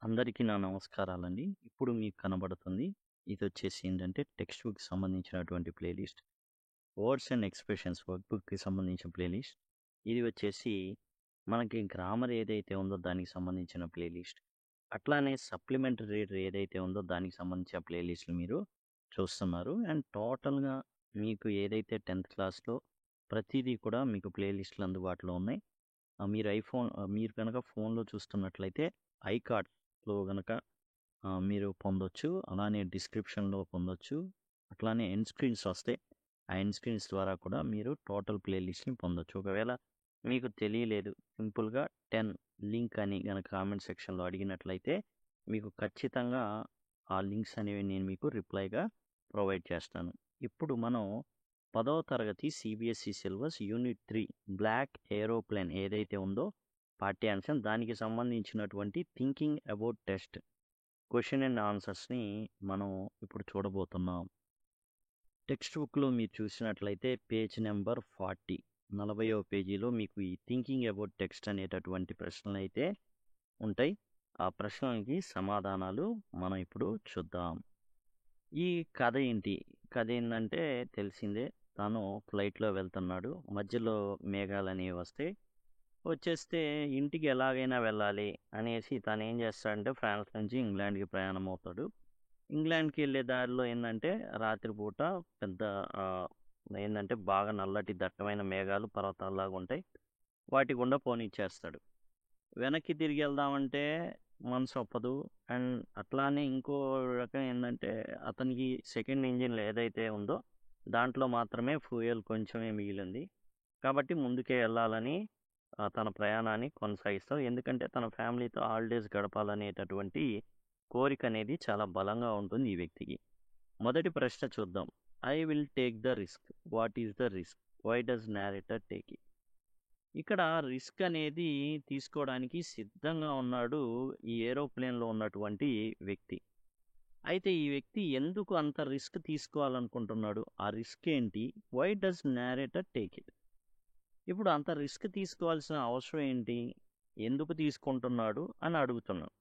అందరికీ నా నమస్కారాలండి. ఇప్పుడు మీకు కనబడుతుంది. ఇదొచ్చేసి ఏంటంటే టెక్స్ట్ బుక్‌కి సంబంధించినటువంటి playlist. Words and expressions work బుక్‌కి సంబంధించిన ప్లేలిస్ట్. ఇది వచ్చేసి మనకి గ్రామర్ ఏదైతే ఉందో దానికి సంబంధించిన ప్లేలిస్ట్. అట్లానే సప్లిమెంటరీ రీడర్ ఏదైతే ఉందో దానికి సంబంధించిన ప్లేలిస్ట్‌లు మీరు చూస్తున్నారు. అండ్ టోటల్‌గా మీకు ఏదైతే 10థ్ క్లాస్‌లో ప్రతీదీ కూడా మీకు ప్లేలిస్ట్‌లు అందుబాటులో ఉన్నాయి. మీరు గనక ఫోన్‌లో చూస్తున్నట్లయితే ఐకార్డ్‌లో గనక మీరు పొందొచ్చు. అలానే డిస్క్రిప్షన్‌లో పొందొచ్చు. అట్లానే ఎండ్ స్క్రీన్స్ వస్తాయి. ఆ ఎండ్ స్క్రీన్స్ ద్వారా కూడా మీరు టోటల్ ప్లే లిస్ట్‌ని పొందొచ్చు. ఒకవేళ మీకు తెలియలేదు సింపుల్‌గా 10 లింక్ అని గనక కామెంట్ సెక్షన్‌లో అడిగినట్లయితే మీకు ఖచ్చితంగా ఆ లింక్స్ అనేవి నేను మీకు రిప్లైగా ప్రొవైడ్ చేస్తాను. ఇప్పుడు మనం 10వ తరగతి CBSE syllabus unit 3 black aeroplane ఏదైతే ఉందో పాఠ్యాంశం దానికి సంబంధించినటువంటి thinking about test question and ఆన్సర్స్‌ని మనం ఇప్పుడు చూడబోతున్నాం. టెక్స్ట్ బుక్‌లో మీరు చూసినట్లయితే పేజ్ నంబర్ 40 40వ పేజీలో మీకు ఈ థింకింగ్ అబౌట్ టెక్స్ట్ అనేటటువంటి ప్రశ్నలైతే ఉంటాయి. ఆ ప్రశ్నలకి సమాధానాలు మనం ఇప్పుడు చూద్దాం. ఈ కథ ఏంటి? కథ ఏందంటే తెలిసిందే. తను ఫ్లైట్‌లో వెళ్తున్నాడు. మధ్యలో మేఘాలనేవి వస్తాయి. వచ్చేస్తే ఇంటికి ఎలాగైనా వెళ్ళాలి అనేసి తనేం చేస్తాడంటే ఫ్రాన్స్ నుంచి ఇంగ్లాండ్‌కి ప్రయాణం అవుతాడు. ఇంగ్లాండ్‌కి వెళ్ళే దారిలో ఏందంటే రాత్రిపూట పెద్ద ఆహ్, ఏందంటే బాగా నల్లటి దట్టమైన మేఘాలు పర్వతాల్లాగా ఉంటాయి. వాటి గుండా పోనిచ్చేస్తాడు. వెనక్కి తిరిగి వెళ్దామంటే మనసొప్పదు. అండ్ అట్లానే ఇంకో రకం ఏందంటే అతనికి సెకండ్ ఇంజిన్ ఏదైతే ఉందో దాంట్లో మాత్రమే ఫ్యూయల్ కొంచెమే మిగిలింది. కాబట్టి ముందుకే వెళ్ళాలని తన ప్రయాణాన్ని కొనసాగిస్తాడు. ఎందుకంటే తన ఫ్యామిలీతో హాలిడేస్ గడపాలనేటటువంటి కోరిక అనేది చాలా బలంగా ఉంటుంది ఈ వ్యక్తికి. మొదటి ప్రశ్న చూద్దాం. I will take the risk. What is the risk? Why does narrator take it? ఇక్కడ రిస్క్ అనేది తీసుకోవడానికి సిద్ధంగా ఉన్నాడు ఈ ఏరోప్లేన్‌లో ఉన్నటువంటి వ్యక్తి. అయితే ఈ వ్యక్తి ఎందుకు అంత రిస్క్ తీసుకోవాలనుకుంటున్నాడు? ఆ రిస్క్ ఏంటి? Why does narrator take it? ఇప్పుడు అంత రిస్క్ తీసుకోవాల్సిన అవసరం ఏంటి? ఎందుకు తీసుకుంటున్నాడు అని అడుగుతున్నాం.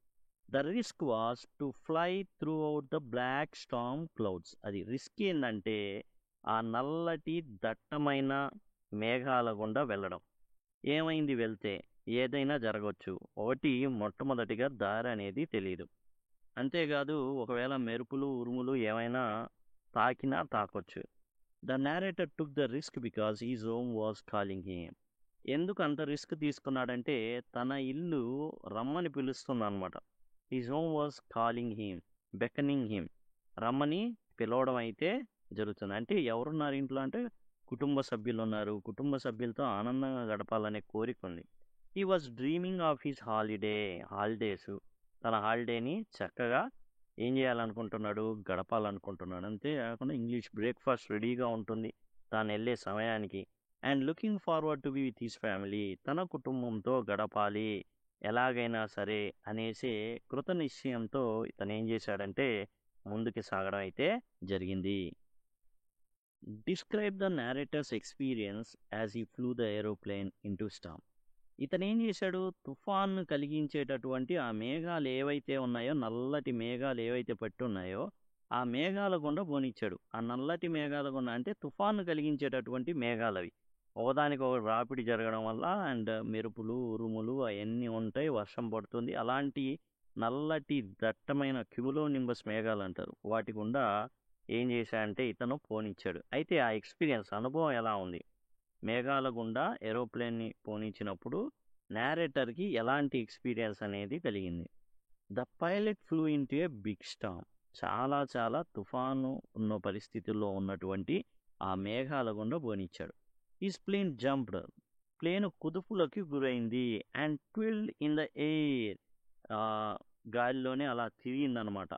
The risk was to fly throughout the black storm clouds. అది రిస్క్ ఏందంటే ఆ నల్లటి దట్టమైన మేఘాల గుండా వెళ్ళడం. ఏమైంది వెళ్తే? ఏదైనా జరగొచ్చు. ఒకటి మొట్టమొదటిగా దారి అనేది తెలీదు. అంతేకాదు ఒకవేళ మెరుపులు, ఉరుములు ఏమైనా తాకినా తాకొచ్చు. The narrator took the risk because his home was calling him. ఎందుకు అంత రిస్క్ తీసుకున్నాడంటే తన ఇల్లు రమ్మని పిలుస్తుందన్నమాట. His home was calling him, beckoning him. రమ్మని పిలవడం అయితే జరుగుతుంది. అంటే ఎవరున్నారు ఇంట్లో అంటే కుటుంబ సభ్యులున్నారు. కుటుంబ సభ్యులతో ఆనందంగా గడపాలనే కోరిక ఉంది. He was dreaming of his holidays. తన హాలిడేని చక్కగా ఏం చేయాలనుకుంటున్నాడు? గడపాలనుకుంటున్నాడు. అంతే కాకుండా ఇంగ్లీష్ బ్రేక్‌ఫాస్ట్ రెడీగా ఉంటుంది తానెళ్ళే సమయానికి. And looking forward to be with his family. తన కుటుంబంతో గడపాలి ఎలాగైనా సరే అనేసి కృత నిశ్చయంతో ఇతనేం చేశాడంటే ముందుకు సాగడం అయితే జరిగింది. Describe the narrator's experience as he flew the aeroplane into storm. ఇతనేం చేశాడు? తుఫాన్‌ను కలిగించేటటువంటి ఆ మేఘాలు ఏవైతే ఉన్నాయో, నల్లటి మేఘాలు ఏవైతే పట్టున్నాయో, ఆ మేఘాల గుండా పోనిచ్చాడు. ఆ నల్లటి మేఘాల గుండా అంటే తుఫాన్‌ను కలిగించేటటువంటి మేఘాలవి. ఒకదానికొకటి రాపిడి జరగడం వల్ల అండ్ మెరుపులు, ఉరుములు అయన్నీ ఉంటాయి. వర్షం పడుతుంది. అలాంటి నల్లటి దట్టమైన క్యుములో నింబస్ మేఘాలంటారు. వాటి గుండా ఏం చేశాడంటే ఇతను పోనిచ్చాడు. అయితే ఆ ఎక్స్‌పీరియన్స్ అనుభవం ఎలా ఉంది? మేఘాల గుండా ఏరోప్లేన్‌ని పోనిచ్చినప్పుడు నేరేటర్‌కి ఎలాంటి ఎక్స్‌పీరియన్స్ అనేది కలిగింది. The pilot flew into a big storm. చాలా చాలా తుఫాను ఉన్న పరిస్థితుల్లో ఉన్నటువంటి ఆ మేఘాల గుండా పోనిచ్చాడు. His plane jumped. ప్లేన్ కుదుపులకి గురైంది. And twirled in the air. Ah, గాలిలోనే అలా తిరిగిందనమాట.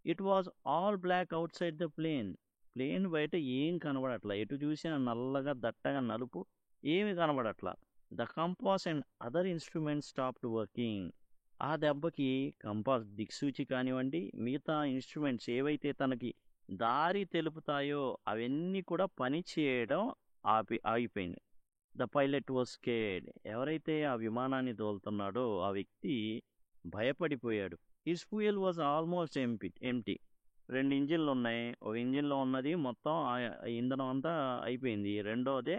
It was all black outside the plane. Plane బయట ఏం కనబడట్ల. ఎటు చూసినా నల్లగా, దట్టగా నలుపు ఏమి కనబడట్ల. The compass and other instruments stopped working. ఆ దెబ్బకి కంపాస్ దిక్సూచి కానివ్వండి, మిగతా ఇన్‌స్ట్రుమెంట్స్ ఏవైతే తనకి దారి తెలుపుతాయో అవన్నీ కూడా పని చేయడం ఆగిపోయింది. The pilot was scared. ఎవరైతే ఆ విమానాన్ని తోలుతున్నాడో ఆ వ్యక్తి భయపడిపోయాడు. His fuel was almost empty. 2 ఇంజిన్లు ఉన్నాయి. ఒక ఇంజిన్లో ఉన్నది మొత్తం ఇంధనం అంతా అయిపోయింది. రెండోదే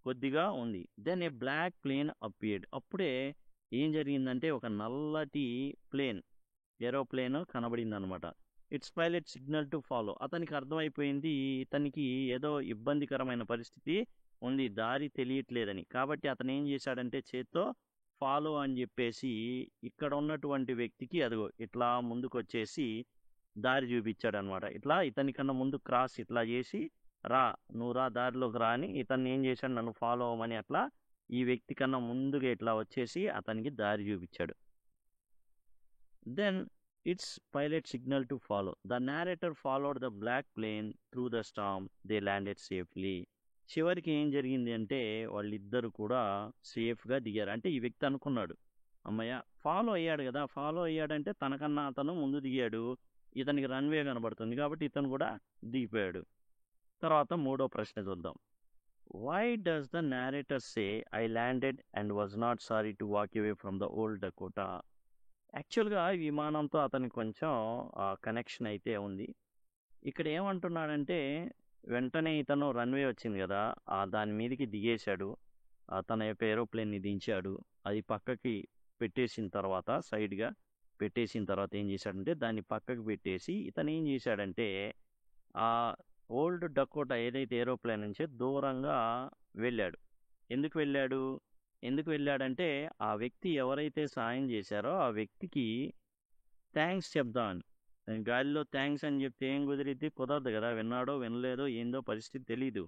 కొద్దిగా ఉంది. Then a black plane appeared. అప్పుడే ఏం జరిగిందంటే ఒక నల్లటి ఏరోప్లేన్ కనబడిందనమాట. Its pilot signal to follow. అతనికి అర్థమైపోయింది ఇతనికి ఏదో ఇబ్బందికరమైన పరిస్థితి ఉంది, దారి తెలియట్లేదని. కాబట్టి అతను ఏం చేశాడంటే చేత్తో ఫాలో అని చెప్పేసి ఇక్కడ ఉన్నటువంటి వ్యక్తికి అదిగో ఇట్లా ముందుకొచ్చేసి దారి చూపించాడనమాట. ఇట్లా ఇతనికన్నా ముందు క్రాస్ ఇట్లా చేసి రా, నువ్వు రా, దారిలోకి రా అని ఇతన్ని ఏం చేశాడు, నన్ను ఫాలో అవ్వమని అట్లా ఈ వ్యక్తి కన్నా ముందుగా ఇట్లా వచ్చేసి అతనికి దారి చూపించాడు. Then it's pilot signal to follow. The narrator followed the black plane through the storm. They landed safely. చివరికి ఏం జరిగింది అంటే వాళ్ళిద్దరు కూడా సేఫ్గా దిగారు. అంటే ఈ వ్యక్తి అనుకున్నాడు, అమ్మయ్య ఫాలో అయ్యాడు కదా, ఫాలో అయ్యాడంటే తనకన్నా అతను ముందు దిగాడు, ఇతనికి రన్వే కనబడుతుంది కాబట్టి ఇతను కూడా దిగిపోయాడు. తర్వాత మూడో ప్రశ్న చూద్దాం. Why does the narrator say I landed and was not sorry to walk away from the old Dakota? యాక్చువల్గా ఈ విమానంతో అతనికి కొంచెం కనెక్షన్ అయితే ఉంది. ఇక్కడ ఏమంటున్నాడంటే వెంటనే ఇతను రన్వే వచ్చింది కదా, దాని మీదకి దిగేశాడు, తన యొక్క ఏరోప్లేన్ని దించాడు. అది పక్కకి పెట్టేసిన తర్వాత సైడ్గా పెట్టేసిన తర్వాత ఏం చేశాడంటే దాన్ని పక్కకి పెట్టేసి ఇతను ఏం చేశాడంటే ఆ ఓల్డ్ డకోటా ఏదైతే ఏరోప్లేన్ నుంచి దూరంగా వెళ్ళాడు. ఎందుకు వెళ్ళాడంటే ఆ వ్యక్తి ఎవరైతే సాయం చేశారో ఆ వ్యక్తికి థ్యాంక్స్ చెప్దామని. గాలిలో థ్యాంక్స్ అని చెప్తే ఏం కుదిరిద్ది, కుదరదు కదా, విన్నాడో వినలేదో ఏందో పరిస్థితి తెలీదు.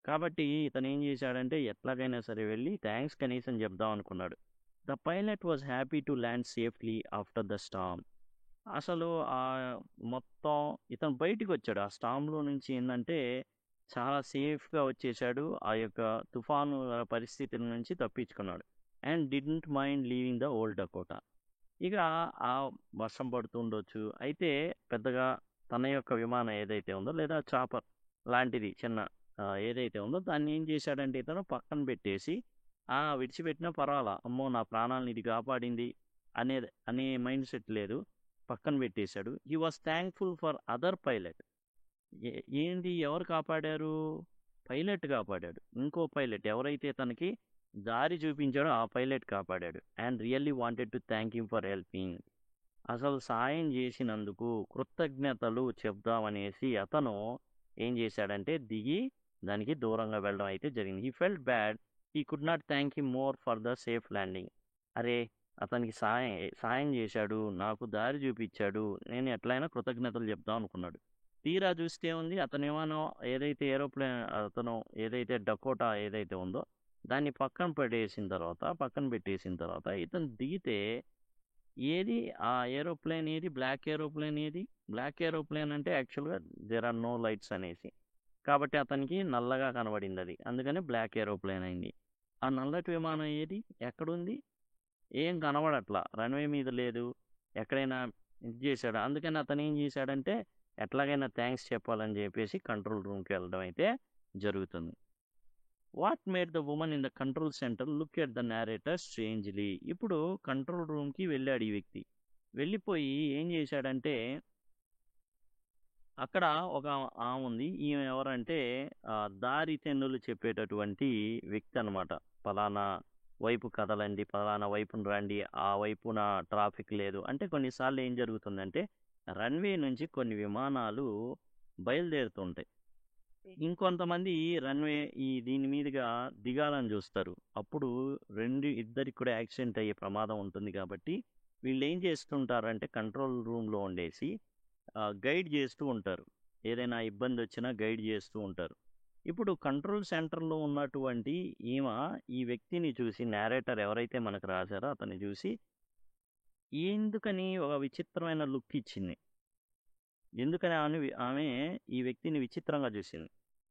కాబట్టి ఇతను ఏం చేశాడంటే ఎట్లాగైనా సరే వెళ్ళి థ్యాంక్స్ కనీసం చెప్దాం అనుకున్నాడు. The pilot was happy to land safely after the storm. అసలు మొత్తం ఇతను బయటికి వచ్చాడు ఆ స్టామ్లో నుంచి. ఏంటంటే చాలా సేఫ్గా వచ్చేసాడు, ఆ యొక్క తుఫాను పరిస్థితుల నుంచి తప్పించుకున్నాడు. And didn't mind leaving the old Dakota. ఇక ఆ వర్షం పడుతుండొచ్చు, అయితే పెద్దగా తన యొక్క విమానం ఏదైతే ఉందో లేదా చాపర్ లాంటిది చిన్న ఏదైతే ఉందో దాన్ని ఏం చేశాడంటే ఇతను పక్కన పెట్టేసి విడిచిపెట్టినా పర్వాలా, అమ్మో నా ప్రాణాలను ఇది కాపాడింది అనే మైండ్ సెట్ లేదు, పక్కన పెట్టేశాడు. He was thankful for other pilot. ఏంది ఎవరు కాపాడారు? పైలట్ కాపాడాడు. ఇంకో పైలట్ ఎవరైతే తనకి దారి చూపించాడో ఆ పైలట్ కాపాడాడు. And really wanted to thank him for helping. అసలు సాయం చేసినందుకు కృతజ్ఞతలు చెప్దామనేసి అతను ఏం చేశాడంటే దిగి దానికి దూరంగా వెళ్ళడం అయితే జరిగింది. He felt bad, he could not thank him more for the safe landing. అరే అతనికి సాయం చేశాడు, నాకు దారి చూపించాడు, నేను ఎట్లయినా కృతజ్ఞతలు చెప్దాం అనుకున్నాడు. తీరా చూస్తే ఉంది అతనేమో అతను ఏదైతే డకోటా ఏదైతే ఉందో దాన్ని పక్కన పెట్టేసిన తర్వాత ఇతను దిగితే ఏది ఆ ఏరోప్లేన్ ఏది, బ్లాక్ ఏరోప్లేన్ అంటే యాక్చువల్గా దేర్ ఆర్ నో లైట్స్ అనేసి, కాబట్టి అతనికి నల్లగా కనబడింది అది, అందుకని బ్లాక్ ఏరోప్లేన్ అయింది. ఆ నల్లటి విమానం ఏది, ఎక్కడుంది, ఏం కనబడట్లా, రన్వే మీద లేదు, ఎక్కడైనా ఇది చేశాడు. అందుకని అతను ఏం చేశాడంటే ఎట్లాగైనా థ్యాంక్స్ చెప్పాలని చెప్పేసి కంట్రోల్ రూమ్కి వెళ్ళడం అయితే జరుగుతుంది. What made the women in the control centre look at the narrator strangely. ఇప్పుడు కంట్రోల్ రూమ్కి వెళ్ళాడు ఈ వ్యక్తి. వెళ్ళిపోయి ఏం చేశాడంటే అక్కడ ఒక ఆమె ఉంది. ఈమె ఎవరంటే దారి తెన్నులు చెప్పేటటువంటి వ్యక్తి అనమాట. పలానా వైపు కదలండి, పలానా వైపున రండి, ఆ వైపున ట్రాఫిక్ లేదు అంటే. కొన్నిసార్లు ఏం జరుగుతుందంటే రన్వే నుంచి కొన్ని విమానాలు బయలుదేరుతుంటాయి, ఇంకొంతమంది రన్వే దీని మీదుగా దిగాలని చూస్తారు. అప్పుడు ఇద్దరికి కూడా యాక్సిడెంట్ అయ్యే ప్రమాదం ఉంటుంది. కాబట్టి వీళ్ళు ఏం చేస్తుంటారంటే కంట్రోల్ రూమ్లో ఉండేసి గైడ్ చేస్తూ ఉంటారు, ఏదైనా ఇబ్బంది వచ్చినా గైడ్ చేస్తూ ఉంటారు. ఇప్పుడు కంట్రోల్ సెంటర్లో ఉన్నటువంటి ఈ వ్యక్తిని చూసి narrator ఎవరైతే మనకు రాశారో అతన్ని చూసి ఎందుకని ఒక విచిత్రమైన లుక్ ఇచ్చింది. ఎందుకని ఆమె ఈ వ్యక్తిని విచిత్రంగా చూసింది.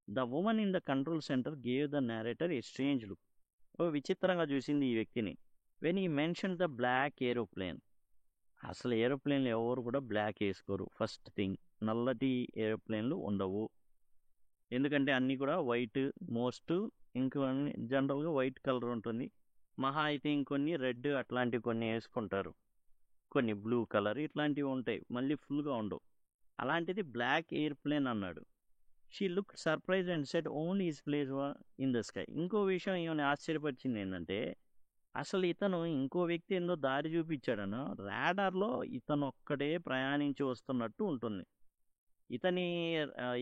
The women in the control centre gave the narrator A strange look. విచిత్రంగా చూసింది ఈ వ్యక్తిని. వెన్ ఈ మెన్షన్ ద బ్లాక్ ఏరోప్లేన్. అసలు ఏరోప్లేన్లు ఎవరు కూడా బ్లాక్ వేసుకోరు. ఫస్ట్ థింగ్, నల్లటి ఏరోప్లేన్లు ఉండవు, ఎందుకంటే అన్నీ కూడా వైట్ ఇంకొన్ని జనరల్గా వైట్ కలర్ ఉంటుంది. మహా అయితే ఇంకొన్ని రెడ్ అట్లాంటివి కొన్ని వేసుకుంటారు. కొన్ని బ్లూ కలర్ ఇట్లాంటివి ఉంటాయి, మళ్ళీ ఫుల్గా ఉండవు. అలాంటిది బ్లాక్ ఎయిర్‌ప్లేన్ అన్నాడు. She looked surprised and said only his place in the sky. ఇంకో విషయం ఈమెని ఆశ్చర్యపరిచింది ఏంటంటే, అసలు ఇతను ఇంకో వ్యక్తి ఏందో దారి చూపించాడనో, రాడార్‌లో ఇతను ఒక్కడే ప్రయాణించి వస్తున్నట్టు ఉంటుంది. ఇతని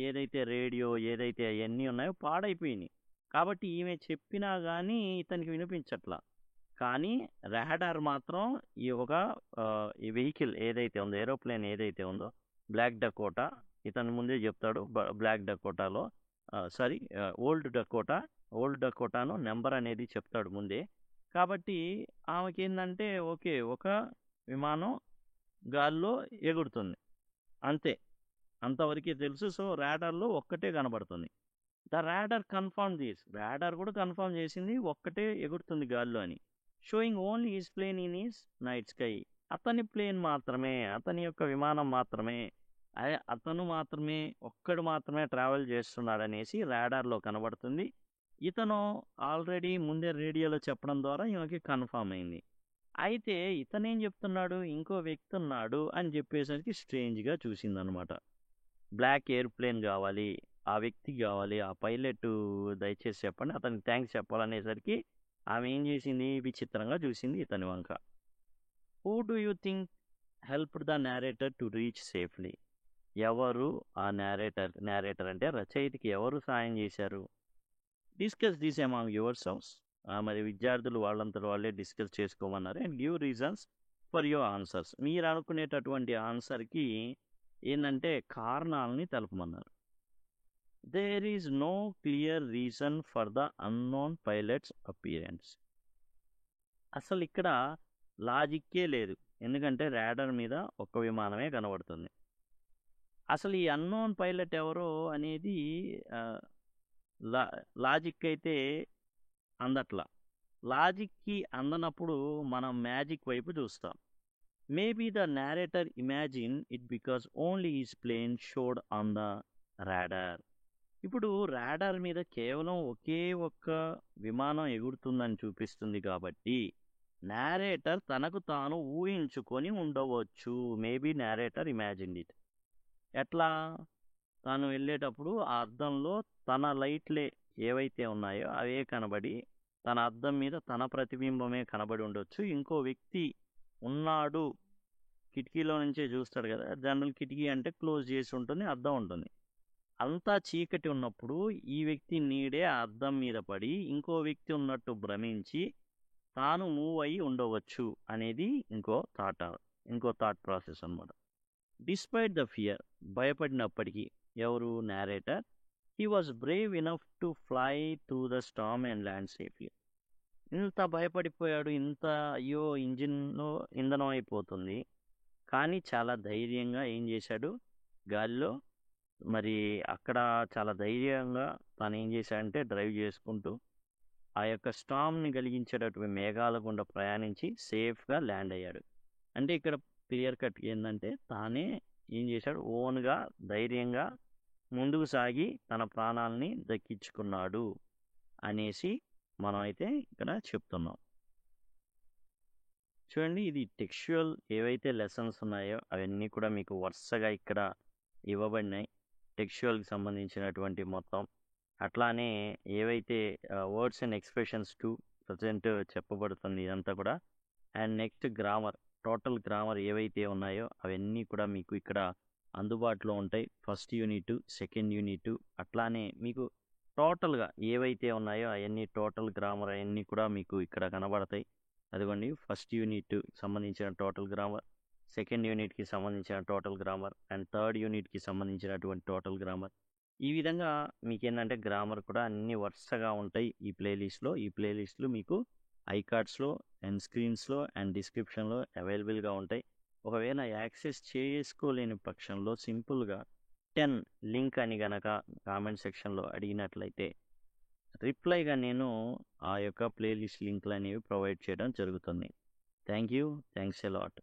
ఏదైతే రేడియో ఏదైతే అయన్నీ ఉన్నాయో పాడైపోయినాయి. కాబట్టి ఈమె చెప్పినా గానీ ఇతనికి వినిపించట్లా. కానీ రాడార్ మాత్రం ఈ ఒక ఈ వెహికల్ ఏదైతే ఉందో, ఏరోప్లేన్ ఏదైతే ఉందో బ్లాక్ డకోటా, ఇతను ముందే చెప్తాడు బ్లాక్ డకోటాలో సారీ ఓల్డ్ డకోటాను నెంబర్ అనేది చెప్తాడు ముందే. కాబట్టి ఆమెకేందంటే ఓకే, ఒక విమానం గాల్లో ఎగురుతుంది అంతే, అంతవరకే తెలుసు. సో రాడార్‌లో ఒక్కటే కనబడుతుంది. The radar confirm this. Radar కూడా కన్ఫర్మ్ చేసింది ఒక్కటే ఎగురుతుంది గాల్లో అని. Showing only his plane in his night sky. అతని ప్లేన్ మాత్రమే, అతని యొక్క విమానం మాత్రమే, అతను మాత్రమే, ఒక్కడు మాత్రమే ట్రావెల్ చేస్తున్నాడనేసి రాడార్‌లో కనబడుతుంది. ఇతను ఆల్రెడీ ముందే రేడియోలో చెప్పడం ద్వారా ఈమెకి కన్ఫర్మ్ అయింది. అయితే ఇతనేం చెప్తున్నాడు, ఇంకో వ్యక్తి ఉన్నాడు అని చెప్పేసరికి స్ట్రేంజ్‌గా చూసిందనమాట. బ్లాక్ ఎయిర్‌ప్లేన్ కావాలి, ఆ వ్యక్తికి కావాలి, ఆ పైలట్ దయచేసి చెప్పండి, అతనికి థ్యాంక్స్ చెప్పాలనేసరికి ఆమె ఏం చేసింది, విచిత్రంగా చూసింది ఇతని వంక. Who do you think helped the narrator to reach safely. ఎవరు ఆ నేరేటర్ అంటే రచయితకి ఎవరు సాయం చేశారు? Discuss this among yourselves. మరి విద్యార్థులు వాళ్ళంతట వాళ్ళే డిస్కస్ చేసుకోమన్నారు. And give reasons for your answers. మీరు అనుకునేటటువంటి ఆన్సర్కి ఏంటంటే కారణాలని తెలపమన్నారు. There is no clear reason for the unknown pilot's appearance. అసలు ఇక్కడ లాజిక్కే లేదు, ఎందుకంటే రాడార్ మీద ఒక్క విమానమే కనబడుతుంది. అసలు ఈ అన్నోన్ పైలట్ ఎవరో అనేది లాజిక్ అయితే అందట్లా. లాజిక్కి అందనప్పుడు మనం మ్యాజిక్ వైపు చూస్తాం. Maybe the narrator imagine it because only his plane showed on the radar. ఇప్పుడు రాడార్ మీద కేవలం ఒకే ఒక్క విమానం ఎగురుతుందని చూపిస్తుంది కాబట్టి నేరేటర్ తనకు తాను ఊహించుకొని ఉండవచ్చు. Maybe narrator imagine it. ఎట్లా? తాను వెళ్ళేటప్పుడు ఆ అద్దంలో తన లైట్లే ఏవైతే ఉన్నాయో అవే కనబడి, తన అద్దం మీద తన ప్రతిబింబమే కనబడి ఉండొచ్చు. ఇంకో వ్యక్తి ఉన్నాడు, కిటికీలో నుంచే చూస్తాడు కదా, జనరల్ కిటికీ అంటే క్లోజ్ చేసి ఉంటుంది, అద్దం ఉంటుంది. అంతా చీకటి ఉన్నప్పుడు ఈ వ్యక్తి నీడే ఆ అద్దం మీద పడి ఇంకో వ్యక్తి ఉన్నట్టు భ్రమించి తాను మూవ్ అయ్యి ఉండవచ్చు అనేది ఇంకో థాట్ ప్రాసెస్ అనమాట. డిస్పైట్ ద ఫియర్, భయపడినప్పటికీ ఎవరు, narrator, he was Brave enough to fly through the Storm and land safely. ఇంత భయపడిపోయాడు, ఇంత అయ్యో ఇంజిన్లో ఇంధనం అయిపోతుంది, కానీ చాలా ధైర్యంగా ఏం చేశాడు, గాలిలో మరి అక్కడ చాలా ధైర్యంగా తాను ఏం చేశాడంటే డ్రైవ్ చేసుకుంటూ ఆ యొక్క స్టామ్ని కలిగించేటటువంటి మేఘాల గుండా ప్రయాణించి సేఫ్గా ల్యాండ్ అయ్యాడు. అంటే ఇక్కడ క్లియర్ కట్ ఏంటంటే తానే ఏం చేశాడు, ఓన్గా ధైర్యంగా ముందుకు సాగి తన ప్రాణాలని దక్కించుకున్నాడు అనేసి మనం అయితే ఇక్కడ చెప్తున్నాం. చూడండి, ఇది టెక్స్చువల్ ఏవైతే లెసన్స్ ఉన్నాయో అవన్నీ కూడా మీకు వరుసగా ఇక్కడ ఇవ్వబడినాయి, టెక్స్చువల్కి సంబంధించినటువంటి మొత్తం. అట్లానే ఏవైతే words and expressions to present చెప్పబడుతుంది ఇదంతా కూడా. And next grammar, total grammar ఏవైతే ఉన్నాయో అవన్నీ కూడా మీకు ఇక్కడ అందుబాటులో ఉంటాయి. ఫస్ట్ యూనిట్, సెకండ్ యూనిట్, అట్లానే మీకు టోటల్గా ఏవైతే ఉన్నాయో అవన్నీ టోటల్ గ్రామర్ అవన్నీ కూడా మీకు ఇక్కడ కనబడతాయి. అదిగోండి, ఫస్ట్ యూనిట్ సంబంధించిన టోటల్ గ్రామర్, సెకండ్ యూనిట్కి సంబంధించిన టోటల్ గ్రామర్, అండ్ థర్డ్ యూనిట్కి సంబంధించినటువంటి టోటల్ గ్రామర్. ఈ విధంగా మీకు ఏంటంటే గ్రామర్ కూడా అన్ని వరుసగా ఉంటాయి ఈ ప్లేలిస్ట్లో. ఈ ప్లేలిస్ట్లు మీకు ఐకార్డ్స్లో అండ్ స్క్రీన్స్లో అండ్ డిస్క్రిప్షన్లో అవైలబుల్గా ఉంటాయి. ఒకవేళ యాక్సెస్ చేసుకోలేని పక్షంలో సింపుల్గా 10 లింక్ అని గనక కామెంట్ సెక్షన్లో అడిగినట్లయితే రిప్లైగా నేను ఆ యొక్క ప్లేలిస్ట్ లింక్లు అనేవి ప్రొవైడ్ చేయడం జరుగుతుంది. Thanks a lot.